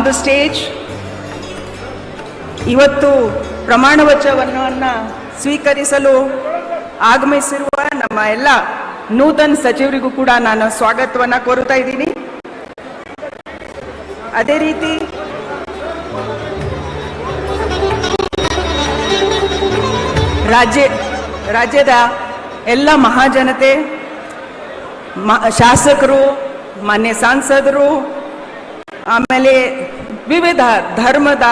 The stage. ಇವತ್ತು ಪ್ರಮಾಣ ವಚನವನ್ನು ಸ್ವೀಕರಿಸಲು ಆಗಮಿಸಿರುವ ನಮ್ಮ ಎಲ್ಲ ನೂತನ ಸಚಿವರಿಗೂ ಕೂಡ ನಾನು ಸ್ವಾಗತವನ್ನು ಕೋರುತ್ತಾ ಇದ್ದೀನಿ. ಅದೇ ರೀತಿ ರಾಜ್ಯದ ಎಲ್ಲ ಮಹಾಜನತೆ, ಶಾಸಕರು, ಮಾನ್ಯ ಸಂಸದರು, ಆಮೇಲೆ ವಿವಿಧ ಧರ್ಮದ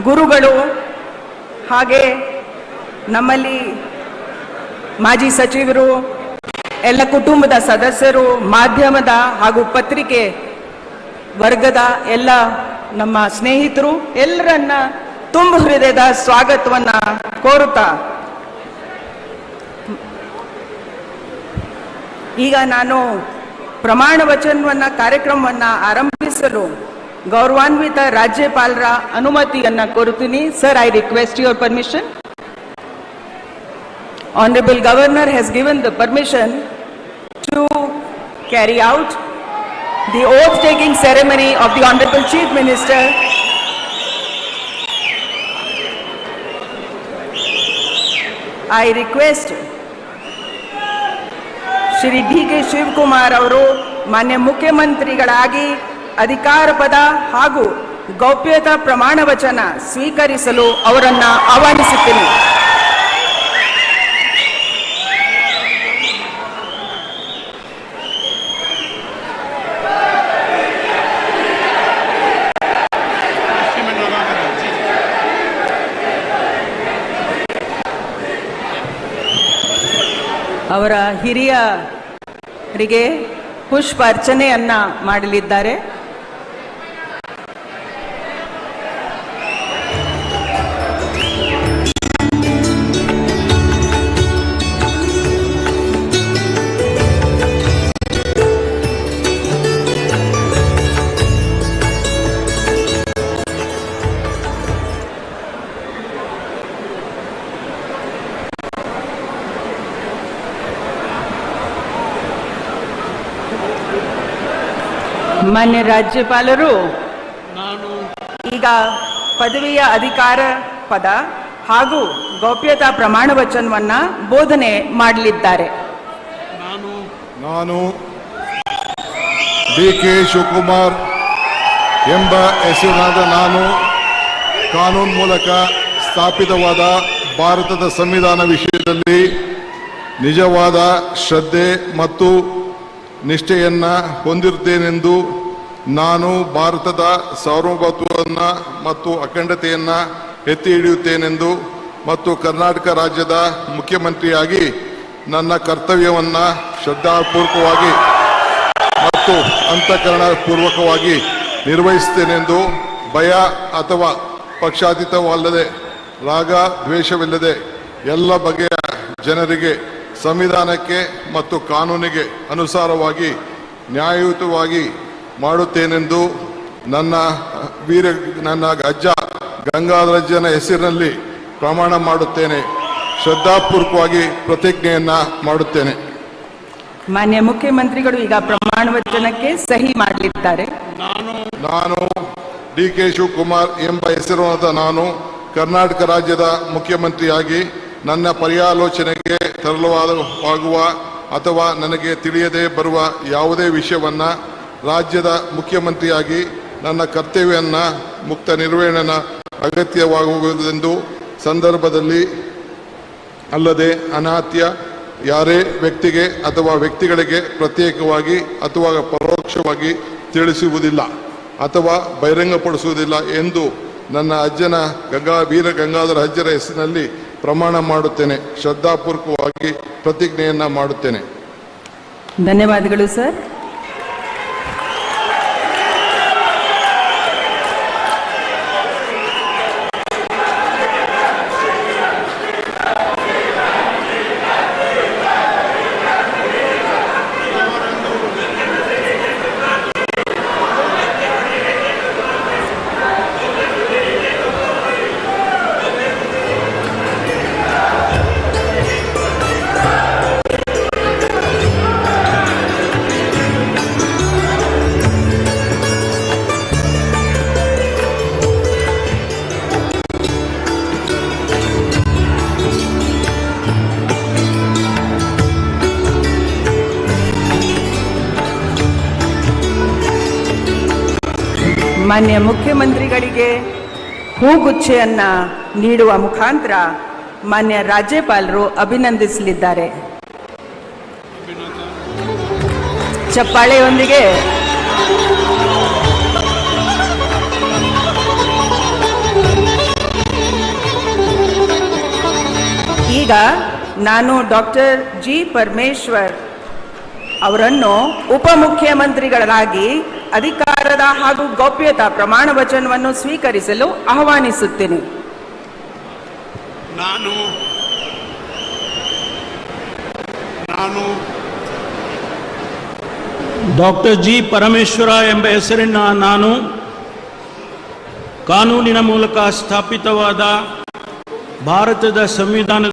ಗುರುಗಳು, ಹಾಗೆ ನಮ್ಮಲ್ಲಿ ಮಾಜಿ ಸಚಿವರು, ಎಲ್ಲ ಕುಟುಂಬದ ಸದಸ್ಯರು, ಮಾಧ್ಯಮದ ಹಾಗೂ ಪತ್ರಿಕೆ ವರ್ಗದ ಎಲ್ಲ ನಮ್ಮ ಸ್ನೇಹಿತರು ಎಲ್ಲರನ್ನ ತುಂಬ ಹೃದಯದ ಸ್ವಾಗತವನ್ನ ಕೋರುತ್ತಾ ಈಗ ನಾನು ಪ್ರಮಾಣ ವಚನವನ್ನ ಕಾರ್ಯಕ್ರಮವನ್ನು ಆರಂಭಿಸಲು ಗೌರವಾನ್ವಿತ ರಾಜ್ಯಪಾಲರ ಅನುಮತಿಯನ್ನು ಕೋರುತ್ತೀನಿ. Sir, I request your permission. Honorable Governor has given the permission to carry out the oath-taking ceremony of the Honorable Chief Minister. I request Shri D.K. Shivakumar ಅವರು ಮಾನ್ಯ ಮುಖ್ಯಮಂತ್ರಿಗಳಾಗಿ ಅಧಿಕಾರ ಪದ ಹಾಗೂ ಗೌಪ್ಯತಾ ಪ್ರಮಾಣ ವಚನ ಸ್ವೀಕರಿಸಲು ಅವರನ್ನು ಆಹ್ವಾನಿಸುತ್ತೇನೆ. ಅವರ ಹಿರಿಯರಿಗೆ ಪುಷ್ಪ ಅರ್ಚನೆಯನ್ನ ಮಾಡಲಿದ್ದಾರೆ. ಮಾನ್ಯ ರಾಜ್ಯಪಾಲರು ಈಗ ಪದವಿಯ ಅಧಿಕಾರ ಪದ ಹಾಗೂ ಗೌಪ್ಯತಾ ಪ್ರಮಾಣ ವಚನವನ್ನ ಬೋಧನೆ ಮಾಡಲಿದ್ದಾರೆ. ನಾನು D.K. ಶಿವಕುಮಾರ್ ಎಂಬ ಹೆಸರಿನಾದ ನಾನು ಕಾನೂನು ಮೂಲಕ ಸ್ಥಾಪಿತವಾದ ಭಾರತದ ಸಂವಿಧಾನ ವಿಷಯದಲ್ಲಿ ನಿಜವಾದ ಶ್ರದ್ಧೆ ಮತ್ತು ನಿಷ್ಠೆಯನ್ನು ಹೊಂದಿರುತ್ತೇನೆಂದು ನಾನು ಭಾರತದ ಸಾರ್ವಭೌಮತ್ವವನ್ನು ಮತ್ತು ಅಖಂಡತೆಯನ್ನು ಎತ್ತಿ ಹಿಡಿಯುತ್ತೇನೆಂದು ಮತ್ತು ಕರ್ನಾಟಕ ರಾಜ್ಯದ ಮುಖ್ಯಮಂತ್ರಿಯಾಗಿ ನನ್ನ ಕರ್ತವ್ಯವನ್ನು ಶ್ರದ್ಧಾಪೂರ್ವಕವಾಗಿ ಮತ್ತು ಅಂತಃಕರಣಪೂರ್ವಕವಾಗಿ ನಿರ್ವಹಿಸುತ್ತೇನೆಂದು ಭಯ ಅಥವಾ ಪಕ್ಷಾತೀತವಲ್ಲದೆ ರಾಗ ದ್ವೇಷವಿಲ್ಲದೆ ಎಲ್ಲ ಬಗೆಯ ಜನರಿಗೆ ಸಂವಿಧಾನಕ್ಕೆ ಮತ್ತು ಕಾನೂನಿಗೆ ಅನುಸಾರವಾಗಿ ನ್ಯಾಯಯುತವಾಗಿ ಮಾಡುತ್ತೇನೆಂದು ನನ್ನ ಅಜ್ಜ ಗಂಗಾಧರಜ್ಜನ ಹೆಸರಿನಲ್ಲಿ ಪ್ರಮಾಣ ಮಾಡುತ್ತೇನೆ. ಶ್ರದ್ಧಾಪೂರ್ವಕವಾಗಿ ಪ್ರತಿಜ್ಞೆಯನ್ನ ಮಾಡುತ್ತೇನೆ. ಮಾನ್ಯ ಮುಖ್ಯಮಂತ್ರಿಗಳು ಈಗ ಪ್ರಮಾಣ ವಚನಕ್ಕೆ ಸಹಿ ಮಾಡಲಿದ್ದಾರೆ. ನಾನು D.K. ಶಿವಕುಮಾರ್ ಎಂಬ ಹೆಸರಿನ ನಾನು ಕರ್ನಾಟಕ ರಾಜ್ಯದ ಮುಖ್ಯಮಂತ್ರಿಯಾಗಿ ನನ್ನ ಪರ್ಯಾಲೋಚನೆಗೆ ತರಲಾಗುವ ಅಥವಾ ನನಗೆ ತಿಳಿಯದೆ ಬರುವ ಯಾವುದೇ ವಿಷಯವನ್ನು ರಾಜ್ಯದ ಮುಖ್ಯಮಂತ್ರಿಯಾಗಿ ನನ್ನ ಕರ್ತವ್ಯವನ್ನು ಮುಕ್ತ ನಿರ್ವಹಣೆ ಅಗತ್ಯವಾಗುವುದೆಂದು ಸಂದರ್ಭದಲ್ಲಿ ಅಲ್ಲದೆ ಅನಾತ್ಯ ಯಾರೇ ವ್ಯಕ್ತಿಗೆ ಅಥವಾ ವ್ಯಕ್ತಿಗಳಿಗೆ ಪ್ರತ್ಯೇಕವಾಗಿ ಅಥವಾ ಪರೋಕ್ಷವಾಗಿ ತಿಳಿಸುವುದಿಲ್ಲ ಅಥವಾ ಬಹಿರಂಗಪಡಿಸುವುದಿಲ್ಲ ಎಂದು ನನ್ನ ಅಜ್ಜನ ವೀರ ಗಂಗಾಧರ ಅಜ್ಜರ ಹೆಸರಿನಲ್ಲಿ ಪ್ರಮಾಣ ಮಾಡುತ್ತೇನೆ. ಶ್ರದ್ಧಾಪೂರ್ವಕವಾಗಿ ಪ್ರತಿಜ್ಞೆಯನ್ನ ಮಾಡುತ್ತೇನೆ. ಧನ್ಯವಾದಗಳು ಸರ್. ಮಾನ್ಯ ಮುಖ್ಯಮಂತ್ರಿಗಳಿಗೆ ಹೂಗುಚ್ಛೆಯನ್ನ ನೀಡುವ ಮುಖಾಂತರ ಮಾನ್ಯ ರಾಜ್ಯಪಾಲರು ಅಭಿನಂದಿಸಲಿದ್ದಾರೆ. ಚಪ್ಪಾಳೆಯೊಂದಿಗೆ ಈಗ ನಾನು ಡಾಕ್ಟರ್ ಜಿ ಪರಮೇಶ್ವರ್ ಅವರನ್ನು ಉಪಮುಖ್ಯಮಂತ್ರಿಗಳಾಗಿ ಅಧಿಕಾರದ ಹಾಗೂ ಗೌಪ್ಯತಾ ಪ್ರಮಾಣ ವಚನವನ್ನು ಸ್ವೀಕರಿಸಲು ಆಹ್ವಾನಿಸುತ್ತೇನೆ. ನಾನು ಡಾಕ್ಟರ್ ಜಿ ಪರಮೇಶ್ವರ ಎಂಬ ಹೆಸರಿನ ನಾನು ಕಾನೂನಿನ ಮೂಲಕ ಸ್ಥಾಪಿತವಾದ ಭಾರತದ ಸಂವಿಧಾನದ